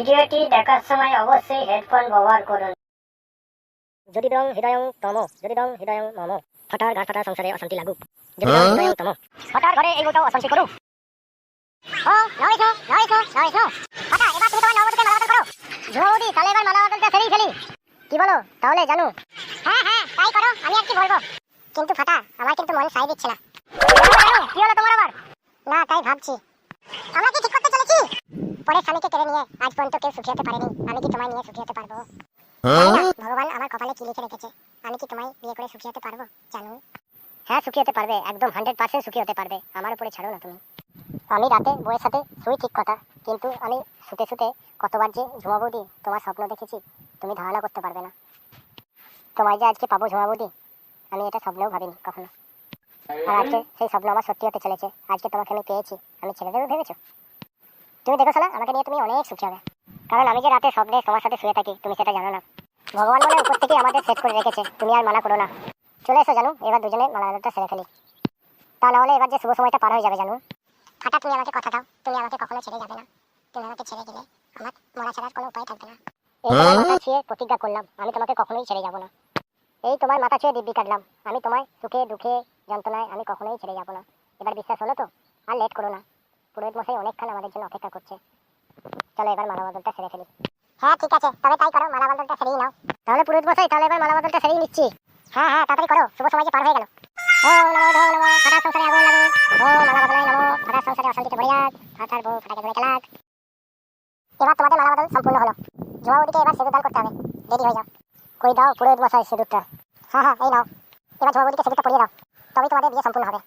ভিডিওটি দেখার সময় অবশ্যই হেডফোন ব্যবহার করুন। যদি দং হৃদয়ং তম যদি দং হৃদয়ং মম ফাটার ঘাট ফাটা সংসারে অশান্তি লাগুক যদি দং হৃদয়ং তম ফাটার ঘরে এই বউটাও অশান্তি করুক। ও নয়শো নয়শো নয়শো ফাটা, এবার তুমি তোমার নববধূকে মালা বদল করো। ঝুমা বৌদি, তাহলে এবার মালা বদলটা সেরেই ফেলি, কি বলো? তাহলে জানু। হ্যাঁ হ্যাঁ তাই করো, আমি আর কি বলবো। কিন্তু ফাটা, আমার কিন্তু মন সাই দিচ্ছে না। কি হলো তোমার আবার? না তাই ভাবছি, আমরা কি ঠিক করতে চলেছি? পরে স্বামীকে কেড়ে নিয়ে আজ পর্যন্ত কেউ সুখী হতে পারেনি, আমি কি তোমায় নিয়ে সুখী হতে পারবো? ভগবান আমার কপালে কি লিখে রেখেছে, আমি কি তোমায় বিয়ে করে সুখী হতে পারবো জানু? হ্যাঁ সুখী হতে পারবে, একদম 100% সুখী হতে পারবে, আমার উপরে ছাড়ো না তুমি। আমি রাতে বউয়ের সাথে শুই ঠিক কথা, কিন্তু আমি শুতে শুতে কতবার যে ঝুমা বৌদি তোমার স্বপ্ন দেখেছি তুমি ধারণা করতে পারবে না। তোমায় যে আজকে পাবো ঝুমা বৌদি, আমি এটা স্বপ্নেও ভাবিনি কখনো। আর আজকে সেই স্বপ্ন আমার সত্যি হতে চলেছে। আজকে তোমাকে আমি পেয়েছি, আমি ছেড়ে দেবো ভেবেছো? তুমি দেখো শোনা, আমাকে নিয়ে তুমি অনেক সুখী হবে, কারণ আমি যে রাতে স্বপ্নে তোমার সাথে শুয়ে থাকি তুমি সেটা জানো না। ভগবান বলে উপর থেকে আমাদের সেট করে রেখেছে, তুমি আর মানা করো না। চলে এসো জানু, এবার দুজনে মালাটা সেরে ফেলি, তা না হলে এবার যে শুভ সময়টা পার হয়ে যাবে জানু। ফাটা, তুমি আমাকে কথা দাও, তুমি আমাকে কখনো ছেড়ে যাবে না। তুমি আমাকে ছেড়ে গেলে আমার মরা ছাড়ার কোনো উপায় থাকবে না। এই তোমার মাথা ছুঁয়ে প্রতিজ্ঞা করলাম, আমি তোমাকে কখনোই ছেড়ে যাবো না। এই তোমার মাথা ছুঁয়ে দিব্যি কাটলাম, আমি তোমায় সুখে দুঃখে যন্ত্রণায় আমি কখনোই ছেড়ে যাবো না। এবার বিশ্বাস হলো তো? আর লেট করো না, পুরোহিত মশাই অনেকক্ষণ আমাদের জন্য অপেক্ষা করছে। চলো এবার মালা বদলটা সেরে ফেলি। হ্যাঁ ঠিক আছে, তবে তাই করো, মালা বদলটা সেরেই নাও। তাহলে পুরোহিত মশাই, তাহলে এবার মালা বদলটা সেরেই নিচ্ছি। হ্যাঁ হ্যাঁ তাড়াতাড়ি করো, শুভ সময় যে পার হয়ে গেল। ওম নমো নমো ফাটার সংসারে আগুন লাগুক, ওম মালা বদলায় নমো ফাটার সংসারে অশান্তিতে ভরে যাক, ফাটার বউ ফাটাকে ধরে চালাক। এবার তোমাদের মালা বদল সম্পূর্ণ হলো। ঝুমা বৌদিকে এবার সিঁদুর দান করতে হবে, রেডি হয়ে যাও। কই দাও পুরোহিত মশাই সিঁদুরটা। হ্যাঁ হ্যাঁ এই নাও, এবার ঝুমা বৌদিকে সিঁদুরটা পরিয়ে দাও, তবেই তোমাদের বিয়ে সম্পূর্ণ হবে।